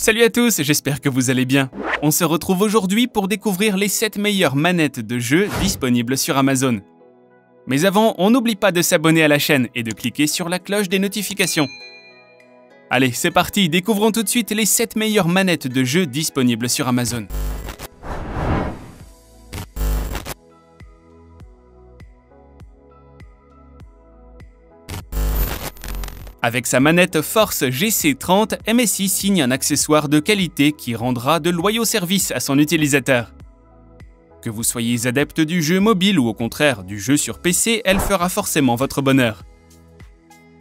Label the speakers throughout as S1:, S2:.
S1: Salut à tous, j'espère que vous allez bien. On se retrouve aujourd'hui pour découvrir les 7 meilleures manettes de jeu disponibles sur Amazon. Mais avant, on n'oublie pas de s'abonner à la chaîne et de cliquer sur la cloche des notifications. Allez, c'est parti, découvrons tout de suite les 7 meilleures manettes de jeu disponibles sur Amazon. Avec sa manette Force GC30, MSI signe un accessoire de qualité qui rendra de loyaux services à son utilisateur. Que vous soyez adepte du jeu mobile ou au contraire du jeu sur PC, elle fera forcément votre bonheur.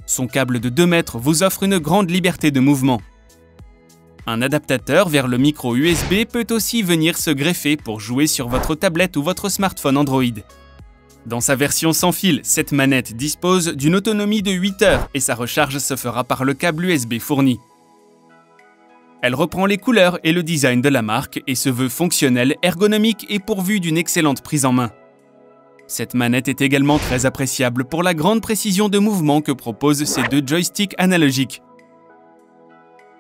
S1: Son câble de 2 mètres vous offre une grande liberté de mouvement. Un adaptateur vers le micro USB peut aussi venir se greffer pour jouer sur votre tablette ou votre smartphone Android. Dans sa version sans fil, cette manette dispose d'une autonomie de 8 heures et sa recharge se fera par le câble USB fourni. Elle reprend les couleurs et le design de la marque et se veut fonctionnelle, ergonomique et pourvue d'une excellente prise en main. Cette manette est également très appréciable pour la grande précision de mouvement que proposent ces 2 joysticks analogiques.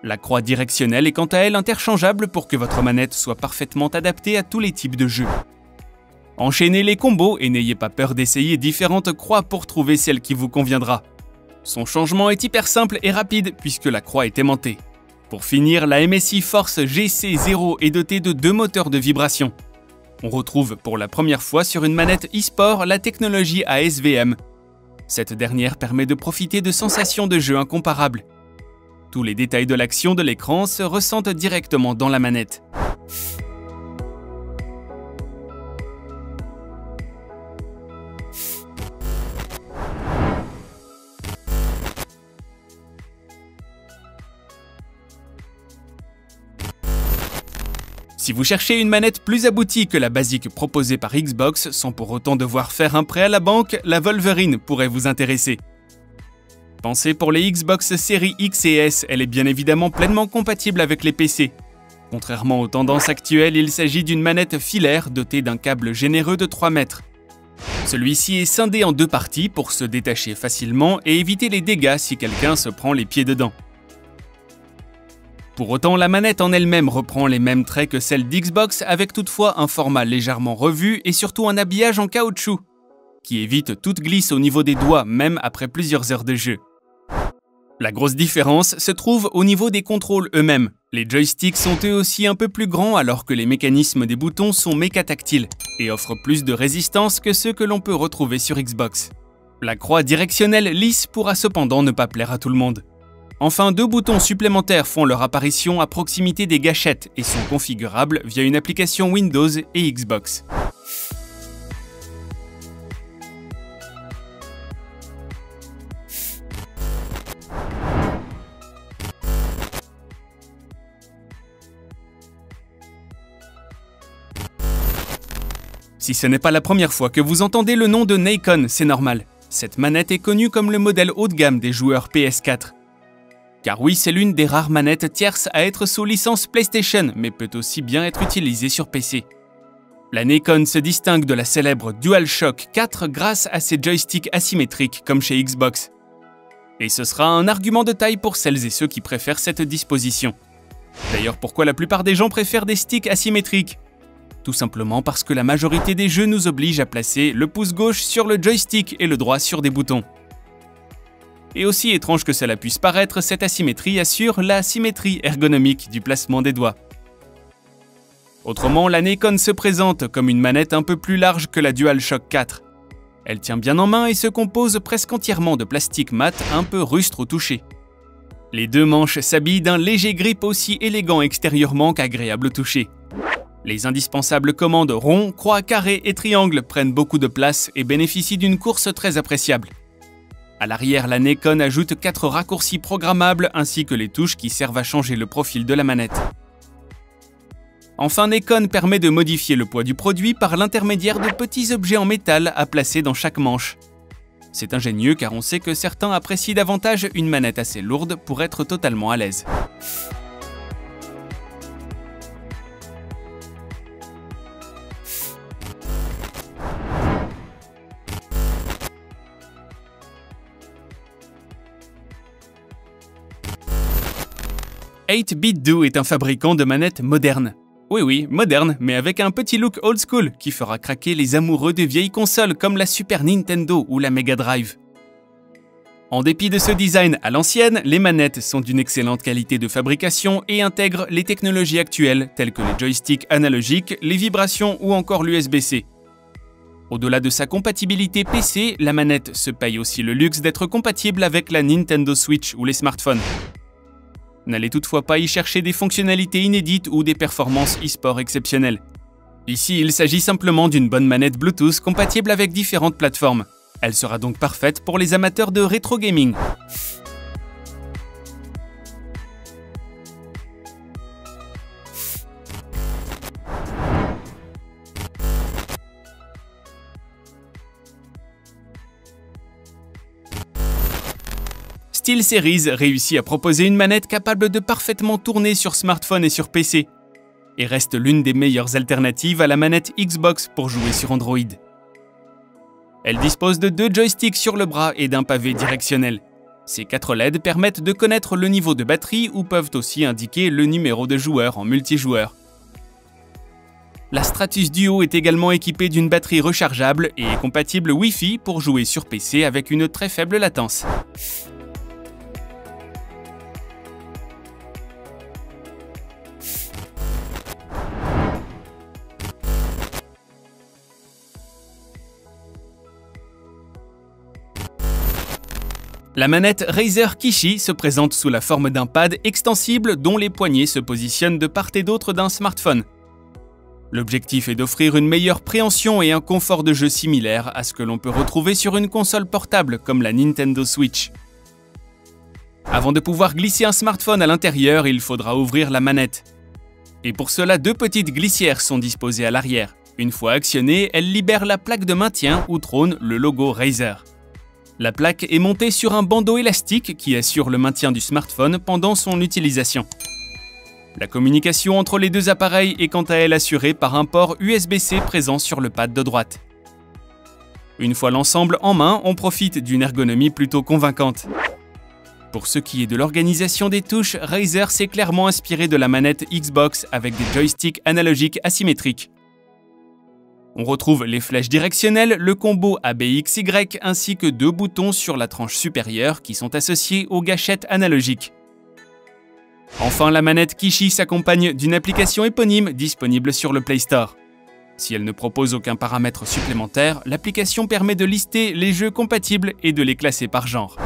S1: La croix directionnelle est quant à elle interchangeable pour que votre manette soit parfaitement adaptée à tous les types de jeux. Enchaînez les combos et n'ayez pas peur d'essayer différentes croix pour trouver celle qui vous conviendra. Son changement est hyper simple et rapide puisque la croix est aimantée. Pour finir, la MSI Force GC0 est dotée de 2 moteurs de vibration. On retrouve pour la première fois sur une manette e-sport la technologie ASVM. Cette dernière permet de profiter de sensations de jeu incomparables. Tous les détails de l'action de l'écran se ressentent directement dans la manette. Si vous cherchez une manette plus aboutie que la basique proposée par Xbox, sans pour autant devoir faire un prêt à la banque, la Wolverine pourrait vous intéresser. Pensée pour les Xbox Series X et S, elle est bien évidemment pleinement compatible avec les PC. Contrairement aux tendances actuelles, il s'agit d'une manette filaire dotée d'un câble généreux de 3 mètres. Celui-ci est scindé en 2 parties pour se détacher facilement et éviter les dégâts si quelqu'un se prend les pieds dedans. Pour autant, la manette en elle-même reprend les mêmes traits que celle d'Xbox avec toutefois un format légèrement revu et surtout un habillage en caoutchouc, qui évite toute glisse au niveau des doigts même après plusieurs heures de jeu. La grosse différence se trouve au niveau des contrôles eux-mêmes. Les joysticks sont eux aussi un peu plus grands alors que les mécanismes des boutons sont mécatactiles et offrent plus de résistance que ceux que l'on peut retrouver sur Xbox. La croix directionnelle lisse pourra cependant ne pas plaire à tout le monde. Enfin, 2 boutons supplémentaires font leur apparition à proximité des gâchettes et sont configurables via une application Windows et Xbox. Si ce n'est pas la première fois que vous entendez le nom de Nacon, c'est normal. Cette manette est connue comme le modèle haut de gamme des joueurs PS4. Car oui, c'est l'une des rares manettes tierces à être sous licence PlayStation, mais peut aussi bien être utilisée sur PC. La Nacon se distingue de la célèbre DualShock 4 grâce à ses joysticks asymétriques comme chez Xbox. Et ce sera un argument de taille pour celles et ceux qui préfèrent cette disposition. D'ailleurs, pourquoi la plupart des gens préfèrent des sticks asymétriques? Tout simplement parce que la majorité des jeux nous obligent à placer le pouce gauche sur le joystick et le droit sur des boutons. Et aussi étrange que cela puisse paraître, cette asymétrie assure la symétrie ergonomique du placement des doigts. Autrement, la Nacon se présente comme une manette un peu plus large que la DualShock 4. Elle tient bien en main et se compose presque entièrement de plastique mat un peu rustre au toucher. Les 2 manches s'habillent d'un léger grip aussi élégant extérieurement qu'agréable au toucher. Les indispensables commandes rond, croix, carré et triangle prennent beaucoup de place et bénéficient d'une course très appréciable. À l'arrière, la Nacon ajoute 4 raccourcis programmables ainsi que les touches qui servent à changer le profil de la manette. Enfin, Nacon permet de modifier le poids du produit par l'intermédiaire de petits objets en métal à placer dans chaque manche. C'est ingénieux car on sait que certains apprécient davantage une manette assez lourde pour être totalement à l'aise. 8BitDo est un fabricant de manettes modernes. Oui, moderne, mais avec un petit look old school qui fera craquer les amoureux de vieilles consoles comme la Super Nintendo ou la Mega Drive. En dépit de ce design à l'ancienne, les manettes sont d'une excellente qualité de fabrication et intègrent les technologies actuelles telles que les joysticks analogiques, les vibrations ou encore l'USB-C. Au-delà de sa compatibilité PC, la manette se paye aussi le luxe d'être compatible avec la Nintendo Switch ou les smartphones. N'allez toutefois pas y chercher des fonctionnalités inédites ou des performances e-sport exceptionnelles. Ici, il s'agit simplement d'une bonne manette Bluetooth compatible avec différentes plateformes. Elle sera donc parfaite pour les amateurs de rétro gaming. SteelSeries réussit à proposer une manette capable de parfaitement tourner sur smartphone et sur PC, et reste l'une des meilleures alternatives à la manette Xbox pour jouer sur Android. Elle dispose de 2 joysticks sur le bras et d'un pavé directionnel. Ces 4 LED permettent de connaître le niveau de batterie ou peuvent aussi indiquer le numéro de joueur en multijoueur. La Stratus Duo est également équipée d'une batterie rechargeable et est compatible Wi-Fi pour jouer sur PC avec une très faible latence. La manette Razer Kishi se présente sous la forme d'un pad extensible dont les poignées se positionnent de part et d'autre d'un smartphone. L'objectif est d'offrir une meilleure préhension et un confort de jeu similaire à ce que l'on peut retrouver sur une console portable comme la Nintendo Switch. Avant de pouvoir glisser un smartphone à l'intérieur, il faudra ouvrir la manette. Et pour cela, 2 petites glissières sont disposées à l'arrière. Une fois actionnée, elles libèrent la plaque de maintien où trône le logo Razer. La plaque est montée sur un bandeau élastique qui assure le maintien du smartphone pendant son utilisation. La communication entre les 2 appareils est quant à elle assurée par un port USB-C présent sur le pad de droite. Une fois l'ensemble en main, on profite d'une ergonomie plutôt convaincante. Pour ce qui est de l'organisation des touches, Razer s'est clairement inspiré de la manette Xbox avec des joysticks analogiques asymétriques. On retrouve les flèches directionnelles, le combo ABXY ainsi que 2 boutons sur la tranche supérieure qui sont associés aux gâchettes analogiques. Enfin, la manette Kishi s'accompagne d'une application éponyme disponible sur le Play Store. Si elle ne propose aucun paramètre supplémentaire, l'application permet de lister les jeux compatibles et de les classer par genre.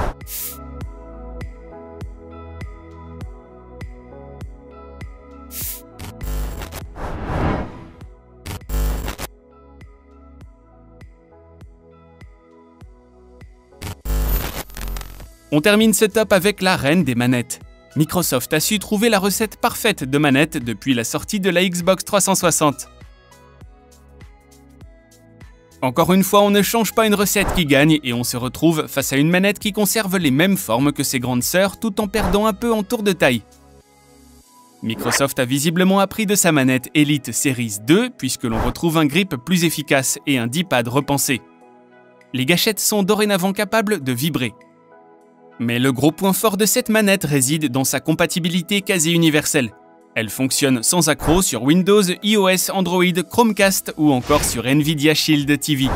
S1: On termine ce top avec la reine des manettes. Microsoft a su trouver la recette parfaite de manette depuis la sortie de la Xbox 360. Encore une fois, on ne change pas une recette qui gagne et on se retrouve face à une manette qui conserve les mêmes formes que ses grandes sœurs tout en perdant un peu en tour de taille. Microsoft a visiblement appris de sa manette Elite Series 2 puisque l'on retrouve un grip plus efficace et un D-pad repensé. Les gâchettes sont dorénavant capables de vibrer. Mais le gros point fort de cette manette réside dans sa compatibilité quasi universelle. Elle fonctionne sans accroc sur Windows, iOS, Android, Chromecast ou encore sur Nvidia Shield TV.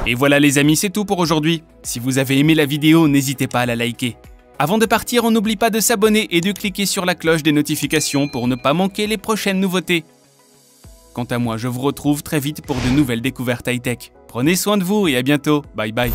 S1: Et voilà les amis, c'est tout pour aujourd'hui. Si vous avez aimé la vidéo, n'hésitez pas à la liker. Avant de partir, on n'oublie pas de s'abonner et de cliquer sur la cloche des notifications pour ne pas manquer les prochaines nouveautés. Quant à moi, je vous retrouve très vite pour de nouvelles découvertes high-tech. Prenez soin de vous et à bientôt. Bye bye.